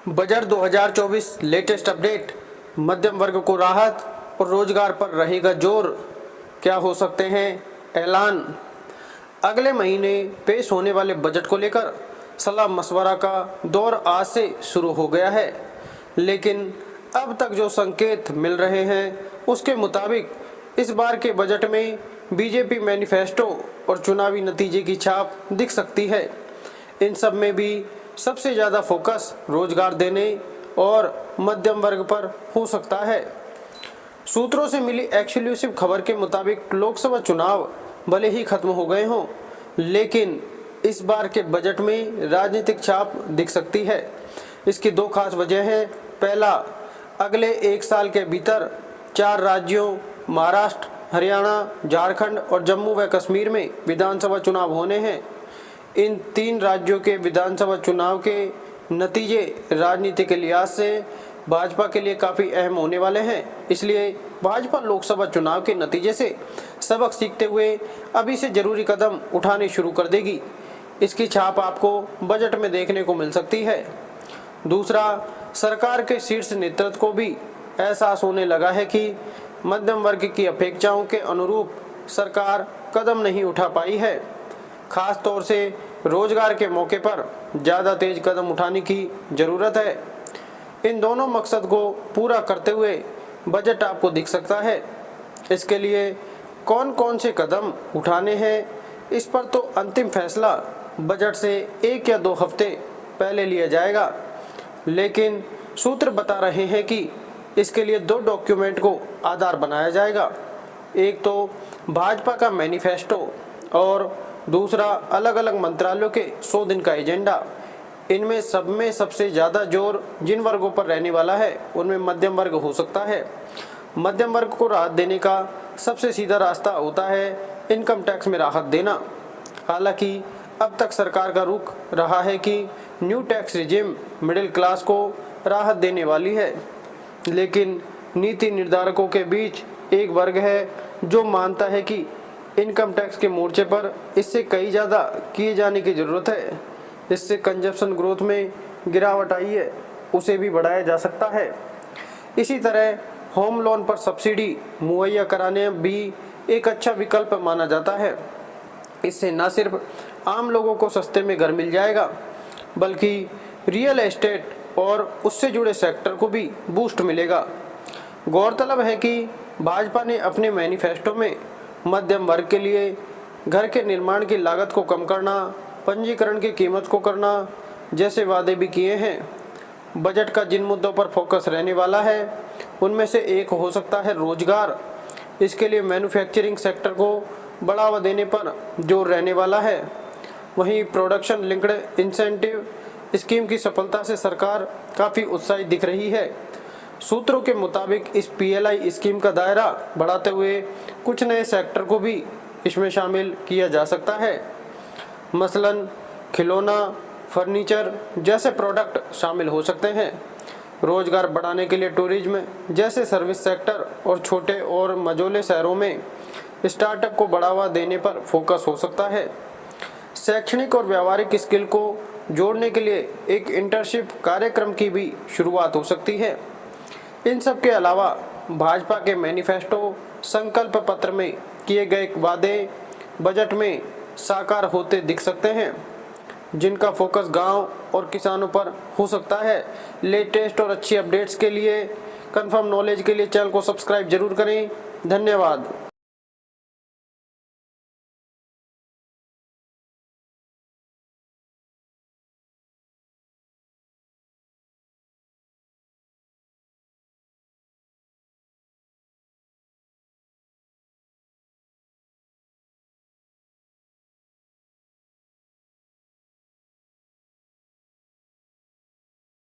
Budget 2024 latest update. मध्यम वर्ग को राहत और रोजगार पर रहेगा जोर। क्या हो सकते हैं ऐलान। अगले महीने पेश होने वाले बजट को लेकर सलाह मशवरा का दौर आज से शुरू हो गया है, लेकिन अब तक जो संकेत मिल रहे हैं उसके मुताबिक इस बार के बजट में बीजेपी मैनिफेस्टो और चुनावी नतीजे की छाप दिख सकती है। इन सब में भी सबसे ज़्यादा फोकस रोजगार देने और मध्यम वर्ग पर हो सकता है। सूत्रों से मिली एक्सक्लूसिव खबर के मुताबिक लोकसभा चुनाव भले ही खत्म हो गए हों, लेकिन इस बार के बजट में राजनीतिक छाप दिख सकती है। इसकी दो खास वजह हैं। पहला, अगले एक साल के भीतर 4 राज्यों महाराष्ट्र, हरियाणा, झारखंड और जम्मू व कश्मीर में विधानसभा चुनाव होने हैं। इन 3 राज्यों के विधानसभा चुनाव के नतीजे राजनीति के लिहाज से भाजपा के लिए काफ़ी अहम होने वाले हैं। इसलिए भाजपा लोकसभा चुनाव के नतीजे से सबक सीखते हुए अभी से जरूरी कदम उठाने शुरू कर देगी। इसकी छाप आपको बजट में देखने को मिल सकती है। दूसरा, सरकार के शीर्ष नेतृत्व को भी एहसास होने लगा है कि मध्यम वर्ग की अपेक्षाओं के अनुरूप सरकार कदम नहीं उठा पाई है। खास तौर से रोजगार के मौके पर ज़्यादा तेज कदम उठाने की ज़रूरत है। इन दोनों मकसद को पूरा करते हुए बजट आपको दिख सकता है। इसके लिए कौन कौन से कदम उठाने हैं, इस पर तो अंतिम फैसला बजट से 1 या 2 हफ्ते पहले लिया जाएगा, लेकिन सूत्र बता रहे हैं कि इसके लिए 2 डॉक्यूमेंट को आधार बनाया जाएगा। एक तो भाजपा का मैनिफेस्टो और दूसरा अलग अलग मंत्रालयों के 100 दिन का एजेंडा। इनमें सब में सबसे ज़्यादा जोर जिन वर्गों पर रहने वाला है उनमें मध्यम वर्ग हो सकता है। मध्यम वर्ग को राहत देने का सबसे सीधा रास्ता होता है इनकम टैक्स में राहत देना। हालांकि अब तक सरकार का रुख रहा है कि new tax regime middle class को राहत देने वाली है, लेकिन नीति निर्धारकों के बीच एक वर्ग है जो मानता है कि इनकम टैक्स के मोर्चे पर इससे कहीं ज़्यादा किए जाने की ज़रूरत है। इससे कंजप्शन ग्रोथ में गिरावट आई है, उसे भी बढ़ाया जा सकता है। इसी तरह होम लोन पर सब्सिडी मुहैया कराने भी एक अच्छा विकल्प माना जाता है। इससे न सिर्फ आम लोगों को सस्ते में घर मिल जाएगा, बल्कि रियल एस्टेट और उससे जुड़े सेक्टर को भी बूस्ट मिलेगा। गौरतलब है कि भाजपा ने अपने मैनिफेस्टो में मध्यम वर्ग के लिए घर के निर्माण की लागत को कम करना, पंजीकरण की कीमत को करना जैसे वादे भी किए हैं। बजट का जिन मुद्दों पर फोकस रहने वाला है उनमें से एक हो सकता है रोजगार। इसके लिए मैन्युफैक्चरिंग सेक्टर को बढ़ावा देने पर जोर रहने वाला है। वहीं प्रोडक्शन लिंक्ड इंसेंटिव स्कीम की सफलता से सरकार काफ़ी उत्साहित दिख रही है। सूत्रों के मुताबिक इस PLI स्कीम का दायरा बढ़ाते हुए कुछ नए सेक्टर को भी इसमें शामिल किया जा सकता है। मसलन खिलौना, फर्नीचर जैसे प्रोडक्ट शामिल हो सकते हैं। रोजगार बढ़ाने के लिए टूरिज्म जैसे सर्विस सेक्टर और छोटे और मझोले शहरों में स्टार्टअप को बढ़ावा देने पर फोकस हो सकता है। शैक्षणिक और व्यावहारिक स्किल को जोड़ने के लिए एक इंटर्नशिप कार्यक्रम की भी शुरुआत हो सकती है। इन सब के अलावा भाजपा के मैनिफेस्टो संकल्प पत्र में किए गए वादे बजट में साकार होते दिख सकते हैं, जिनका फोकस गांव और किसानों पर हो सकता है। लेटेस्ट और अच्छी अपडेट्स के लिए, कंफर्म नॉलेज के लिए चैनल को सब्सक्राइब जरूर करें। धन्यवाद।